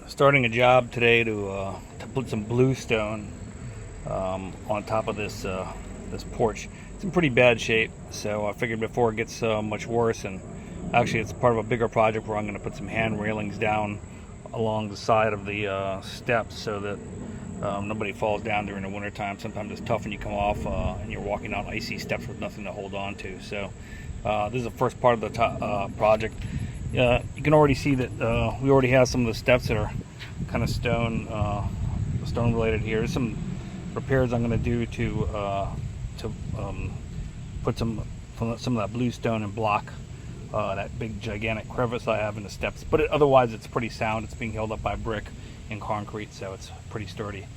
Starting a job today to put some bluestone on top of this this porch. It's in pretty bad shape, so I figured before it gets much worse, and actually it's part of a bigger project where I'm going to put some hand railings down along the side of the steps so that nobody falls down during the wintertime. Sometimes it's tough when you come off and you're walking on icy steps with nothing to hold on to. So this is the first part of the project. You can already see that we already have some of the steps that are kind of stone related here. There's some repairs I'm going to do to put some of that bluestone and block that big gigantic crevice I have in the steps. But otherwise it's pretty sound. It's being held up by brick and concrete, so it's pretty sturdy.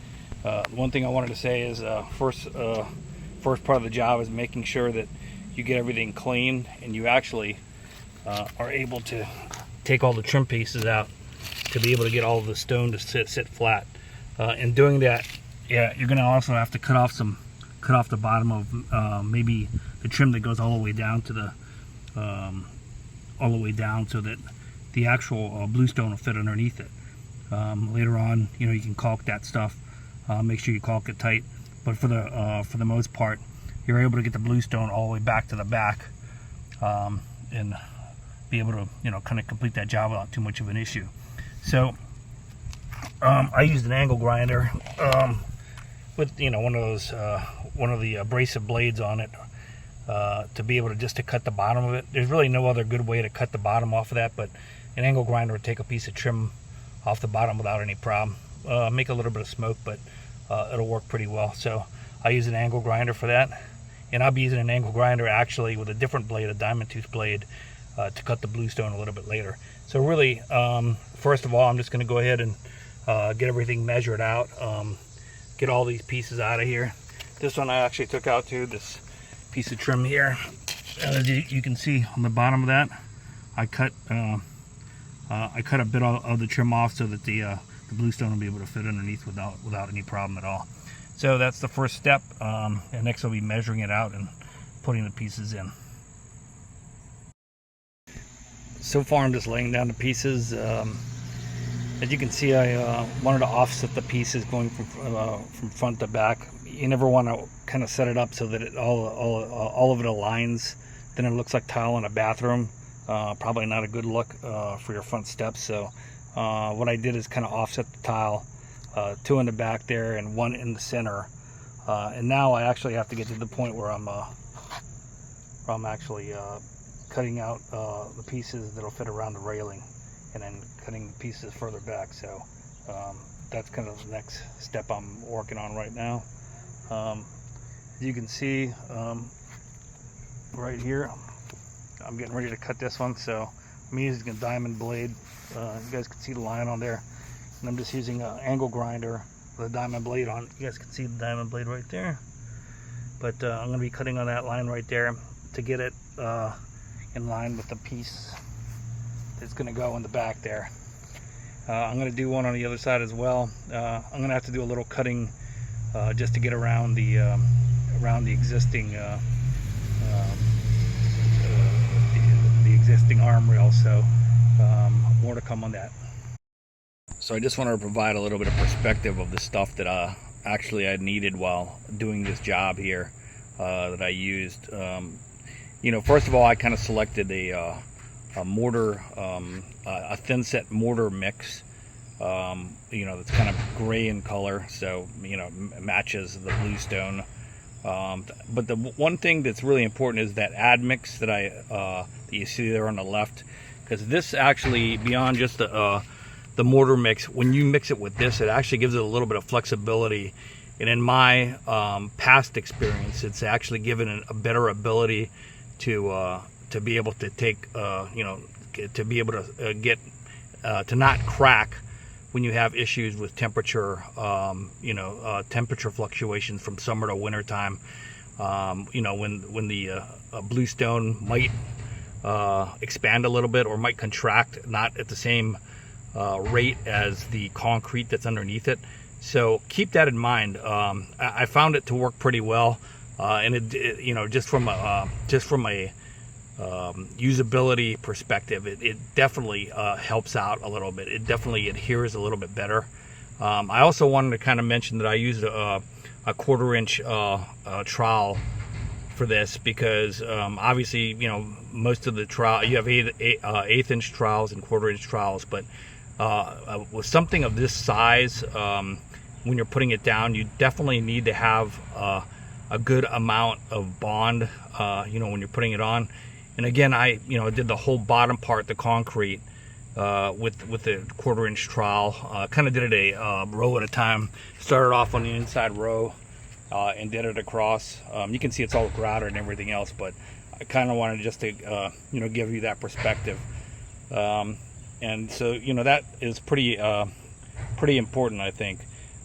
One thing I wanted to say is first part of the job is making sure that you get everything clean and you actually are able to take all the trim pieces out to be able to get all of the stone to sit flat. In doing that, yeah, you're going to also have to cut off the bottom of maybe the trim that goes all the way down to the so that the actual bluestone will fit underneath it. Later on, you can caulk that stuff. Make sure you caulk it tight. But for the most part, you're able to get the bluestone all the way back to the back, and be able to kind of complete that job without too much of an issue. So I used an angle grinder with one of the abrasive blades on it to be able to cut the bottom of it. There's really no other good way to cut the bottom off of that, but an angle grinder would take a piece of trim off the bottom without any problem. Make a little bit of smoke, but it'll work pretty well. So I use an angle grinder for that, and I'll be using an angle grinder actually with a different blade, a diamond tooth blade, to cut the bluestone a little bit later. So really, first of all, I'm just going to go ahead and get everything measured out, get all these pieces out of here. This one I actually took out too, this piece of trim here. As you can see on the bottom of that, I cut a bit of the trim off so that the bluestone will be able to fit underneath without any problem at all. So that's the first step, and next I'll be measuring it out and putting the pieces in. So far I'm just laying down the pieces. As you can see, I wanted to offset the pieces going from front to back. You never want to kind of set it up so that all of it aligns. Then it looks like tile in a bathroom. Probably not a good look for your front steps. So what I did is kind of offset the tile, 2 in the back there and 1 in the center. And now I actually have to get to the point where I'm actually cutting out the pieces that'll fit around the railing, and then cutting the pieces further back. So that's kind of the next step I'm working on right now. As you can see right here, I'm getting ready to cut this one, so I'm using a diamond blade. You guys can see the line on there, and I'm just using an angle grinder with a diamond blade on. You guys can see the diamond blade right there, but I'm going to be cutting on that line right there to get it in line with the piece that's going to go in the back there. I'm going to do one on the other side as well. I'm going to have to do a little cutting just to get around the existing the existing arm rail. So more to come on that. So I just wanted to provide a little bit of perspective of the stuff that actually I needed while doing this job here that I used. First of all, I kind of selected a mortar, a thin set mortar mix, that's kind of gray in color, so matches the bluestone. But the one thing that's really important is that admix that that you see there on the left, because this actually, beyond just the mortar mix, when you mix it with this, it actually gives it a little bit of flexibility. And in my past experience, it's actually given it a better ability to be able to take to be able to get to not crack when you have issues with temperature, temperature fluctuations from summer to winter time. When the bluestone might expand a little bit or might contract, not at the same rate as the concrete that's underneath it. So keep that in mind. I found it to work pretty well. And it just from a usability perspective, it definitely helps out a little bit. It definitely adheres a little bit better. I also wanted to kind of mention that I used a 1/4 inch trowel for this, because obviously, you know, most of the trowel, you have 1/8 inch trowels and 1/4 inch trowels, but with something of this size, when you're putting it down, you definitely need to have a good amount of bond, you know, when you're putting it on. And again, I did the whole bottom part, the concrete, with the 1/4 inch trowel. Kind of did it a row at a time. Started off on the inside row and did it across. You can see it's all grouted and everything else, but I kind of wanted just to give you that perspective. And so, you know, that is pretty important, I think.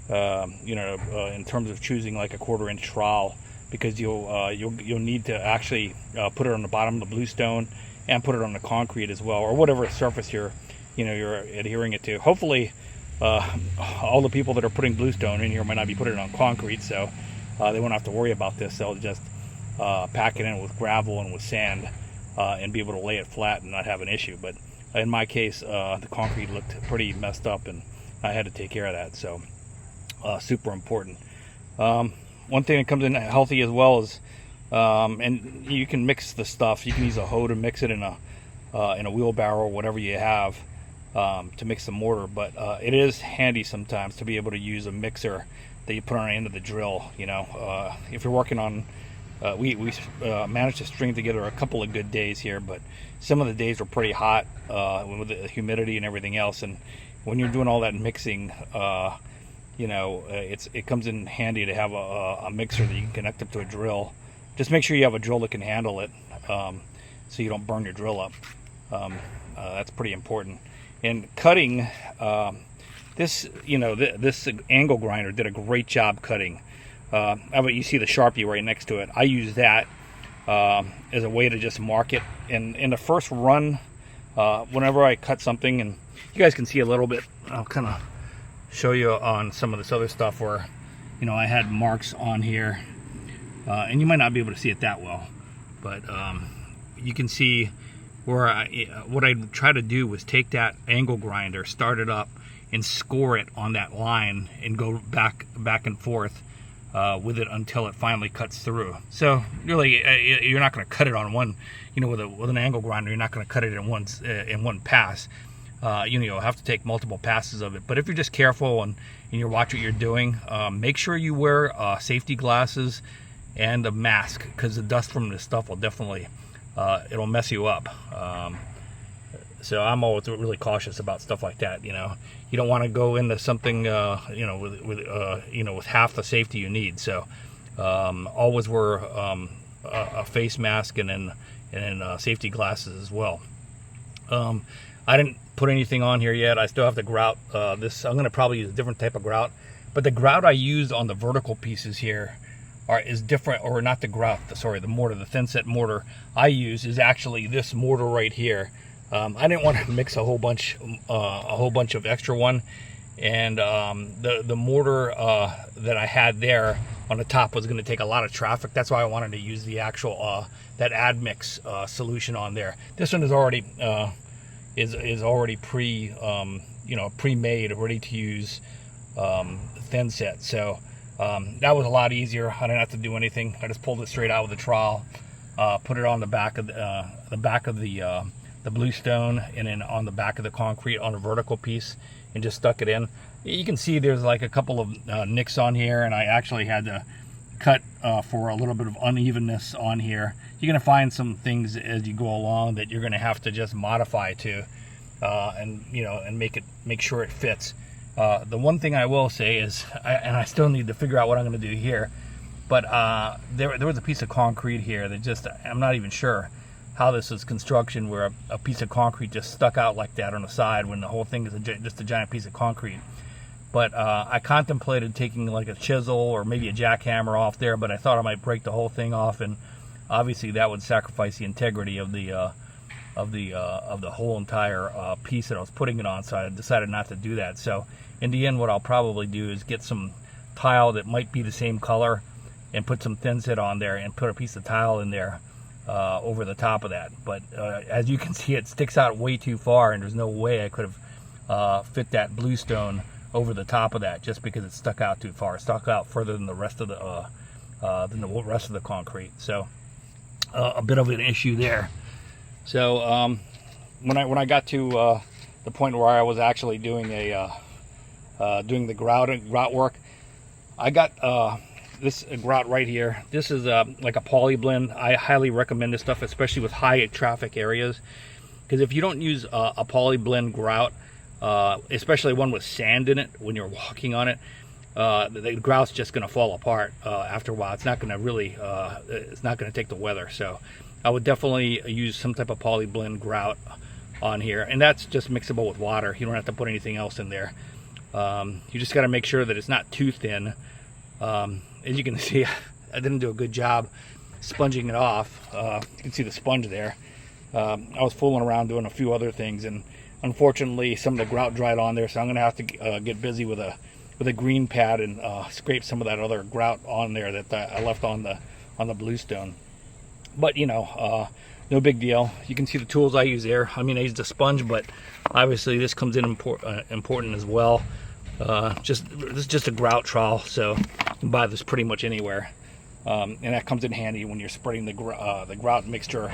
In terms of choosing like a 1/4 inch trowel, because you'll need to actually put it on the bottom of the bluestone and put it on the concrete as well, or whatever surface you're adhering it to. Hopefully, all the people that are putting bluestone in here might not be putting it on concrete, so they won't have to worry about this. They'll just pack it in with gravel and with sand and be able to lay it flat and not have an issue. But in my case, the concrete looked pretty messed up, and I had to take care of that. So super important. One thing that comes in healthy as well is, and you can mix the stuff. You can use a hoe to mix it in a wheelbarrow or whatever you have to mix the mortar. But it is handy sometimes to be able to use a mixer that you put on the end of the drill. You know, if you're working on, we managed to string together a couple of good days here, but some of the days were pretty hot with the humidity and everything else. And when you're doing all that mixing, it comes in handy to have a mixer that you can connect up to a drill. Just make sure you have a drill that can handle it, so you don't burn your drill up. That's pretty important. And cutting, this angle grinder did a great job cutting. You see the Sharpie right next to it. I use that as a way to just mark it. And in the first run, whenever I cut something, and you guys can see a little bit, I'll kind of show you on some of this other stuff where, I had marks on here, and you might not be able to see it that well, but you can see where what I tried to do was take that angle grinder, start it up, and score it on that line, and go back and forth with it until it finally cuts through. So really, you're not going to cut it on one, with an angle grinder. You're not going to cut it in one pass. You'll have to take multiple passes of it. But if you're just careful and you watch what you're doing, make sure you wear safety glasses and a mask, because the dust from this stuff will definitely it'll mess you up. So I'm always really cautious about stuff like that. You don't want to go into something with half the safety you need. So always wear a face mask and then safety glasses as well. I didn't put anything on here yet. I still have to grout this. I'm going to probably use a different type of grout, but the grout I used on the vertical pieces here is different, or not the grout, the mortar, the thin set mortar I use is actually this mortar right here. I didn't want to mix a whole bunch of extra one, and the mortar that I had there on the top was going to take a lot of traffic. That's why I wanted to use the actual that admix solution on there. This one is already is already pre-made, ready to use thin set. So that was a lot easier. I didn't have to do anything. I just pulled it straight out with the trowel, put it on the back of the bluestone, and then on the back of the concrete on a vertical piece, and just stuck it in. You can see there's like a couple of nicks on here, and I actually had to cut for a little bit of unevenness on here. You're going to find some things as you go along that you're going to have to just modify to, and make sure it fits. The one thing I will say is, I still need to figure out what I'm going to do here, but there was a piece of concrete here that I'm not even sure how this is construction, where a piece of concrete just stuck out like that on the side when the whole thing is just a giant piece of concrete. But I contemplated taking like a chisel or maybe a jackhammer off there, but I thought I might break the whole thing off, and obviously that would sacrifice the integrity of the whole entire piece that I was putting it on. So I decided not to do that. So in the end, what I'll probably do is get some tile that might be the same color and put some thin set on there and put a piece of tile in there over the top of that. But as you can see, it sticks out way too far, and there's no way I could have fit that bluestone over the top of that, just because it stuck out too far. It stuck out further than the rest of the concrete. So a bit of an issue there. So when I got to the point where I was actually doing doing the grout work, I got this grout right here. This is like a poly blend. I highly recommend this stuff, especially with high traffic areas, because if you don't use a poly blend grout, especially one with sand in it, when you're walking on it, the grout's just going to fall apart after a while. It's not going to really, it's not going to take the weather. So I would definitely use some type of poly blend grout on here, and that's just mixable with water. You don't have to put anything else in there. You just got to make sure that it's not too thin. As you can see, I didn't do a good job sponging it off. You can see the sponge there. I was fooling around doing a few other things, and unfortunately some of the grout dried on there, so I'm gonna have to get busy with a green pad and scrape some of that other grout on there that I left on the bluestone. But you know, no big deal. You can see the tools I use there. I mean, I used a sponge, but obviously this comes in important as well. This is just a grout trowel, so you can buy this pretty much anywhere, and that comes in handy when you're spreading the grout mixture,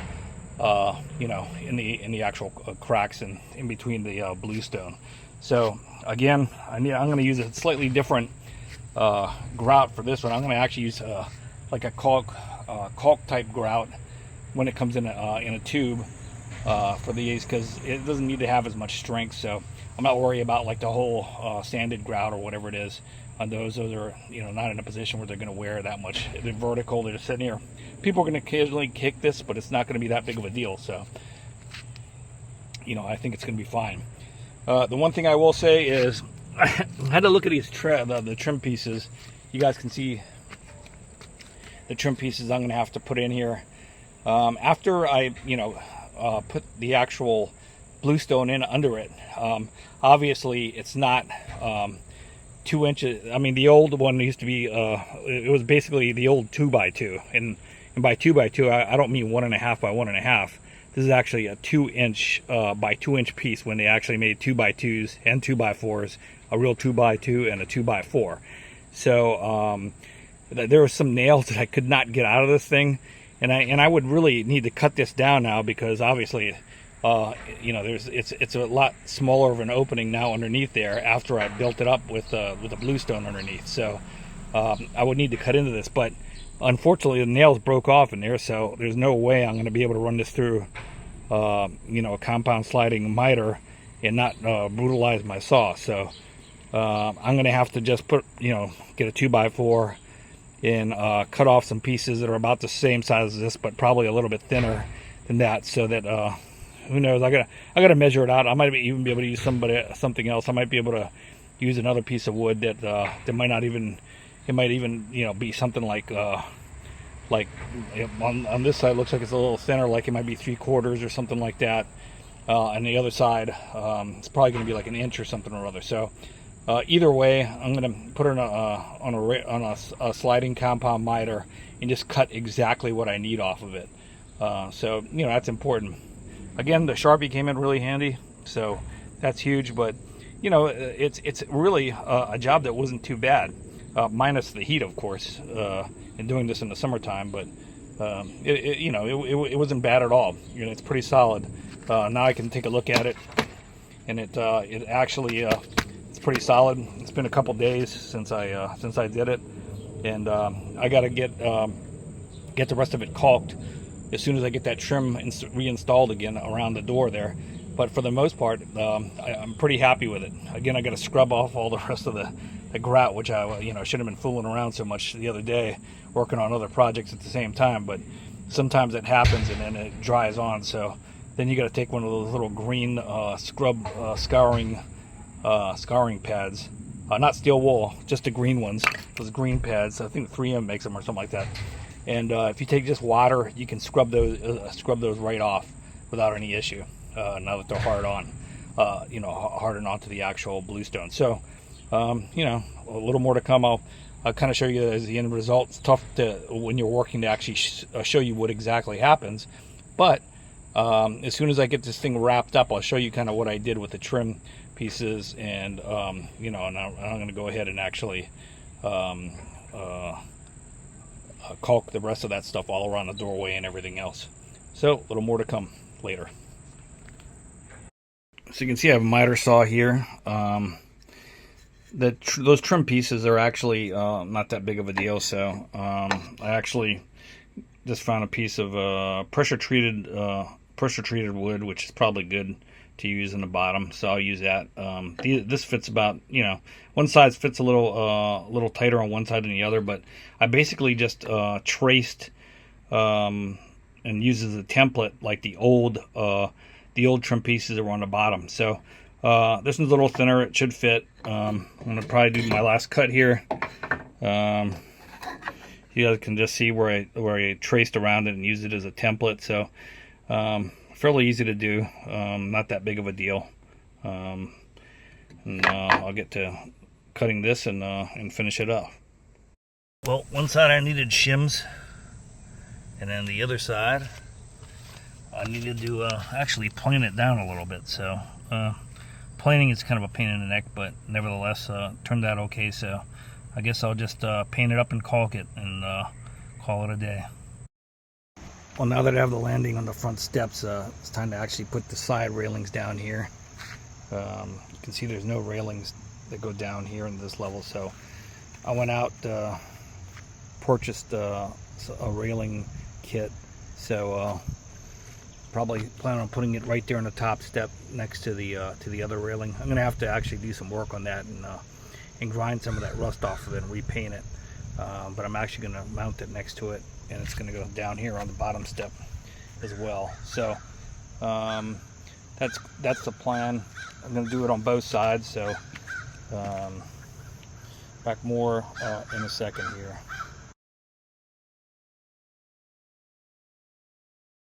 you know, in the actual cracks and in between the bluestone. So again, I'm going to use a slightly different grout for this one. I'm going to actually use like a caulk type grout when it comes in a tube for these, because it doesn't need to have as much strength. So I'm not worried about like the whole sanded grout or whatever it is on those. Those are, you know, not in a position where they're going to wear that much. They're vertical. They're just sitting here. People are going to occasionally kick this, but it's not going to be that big of a deal. So, you know, I think it's going to be fine. The one thing I will say is I had to look at these the trim pieces. You guys can see the trim pieces I'm going to have to put in here. After I, you know, put the actual bluestone in under it, obviously it's not 2 inches. I mean, the old one used to be it was basically the old 2x2, and by 2x2 I don't mean 1.5 by 1.5. This is actually a 2-inch by 2-inch piece, when they actually made 2x2s and 2x4s, a real 2x2 and a 2x4. So there were some nails that I could not get out of this thing, and I would really need to cut this down now, because obviously you know, it's a lot smaller of an opening now underneath there after I built it up with a bluestone underneath. So I would need to cut into this, but unfortunately the nails broke off in there, so there's no way I'm going to be able to run this through you know, a compound sliding miter and not brutalize my saw. So I'm going to have to just get a 2x4 and cut off some pieces that are about the same size as this, but probably a little bit thinner than that, so that who knows, I gotta measure it out. I might even be able to use something else. I might be able to use another piece of wood that might not even, it might even, you know, be something like on this side looks like it's a little thinner, like it might be 3/4 or something like that. On the other side, it's probably going to be like 1 inch or something or other. So either way, I'm going to put it on a sliding compound miter and just cut exactly what I need off of it. So you know, that's important. Again, the Sharpie came in really handy, so that's huge. But you know, it's really a job that wasn't too bad, minus the heat, of course, and doing this in the summertime. But you know, it wasn't bad at all. You know, it's pretty solid. Now I can take a look at it, and it actually it's pretty solid. It's been a couple days since I did it, and I got to get the rest of it caulked as soon as I get that trim reinstalled again around the door there. But for the most part, I'm pretty happy with it. Again, I got to scrub off all the rest of the grout, which I should have been fooling around so much the other day, working on other projects at the same time. But sometimes it happens, and then it dries on. So then you got to take one of those little green scouring pads, not steel wool, just the green ones. Those green pads. I think 3M makes them or something like that. And if you take just water, you can scrub those right off without any issue. Now that they're hard on, harden onto the actual bluestone. So, you know, a little more to come. I'll I'll kind of show you as the end result. It's tough to, when you're working, to actually show you what exactly happens, but as soon as I get this thing wrapped up, I'll show you kind of what I did with the trim pieces, and you know, and I'm going to go ahead and actually caulk the rest of that stuff all around the doorway and everything else. So a little more to come later. So you can see I have a miter saw here. Those trim pieces are actually not that big of a deal. So I actually just found a piece of pressure treated wood, which is probably good to use in the bottom. So I'll use that. This fits about, you know, one side fits a little tighter on one side than the other, but I basically just traced and used as a template like the old trim pieces that were on the bottom. So this one's a little thinner. It should fit. I'm gonna probably do my last cut here. You guys can just see where I traced around it and used it as a template. So fairly easy to do, not that big of a deal. And I'll get to cutting this and finish it off. Well, one side I needed shims, and then the other side I needed to actually plane it down a little bit. So planing is kind of a pain in the neck, but nevertheless turned out okay. So I guess I'll just paint it up and caulk it and call it a day. Well, now that I have the landing on the front steps, it's time to actually put the side railings down here. You can see there's no railings that go down here in this level, so I went out, purchased a railing kit. So probably plan on putting it right there on the top step next to the other railing. I'm gonna have to actually do some work on that and grind some of that rust off of it and repaint it. But I'm actually gonna mount it next to it, and it's gonna go down here on the bottom step as well. So that's the plan. I'm gonna do it on both sides. So back more in a second here.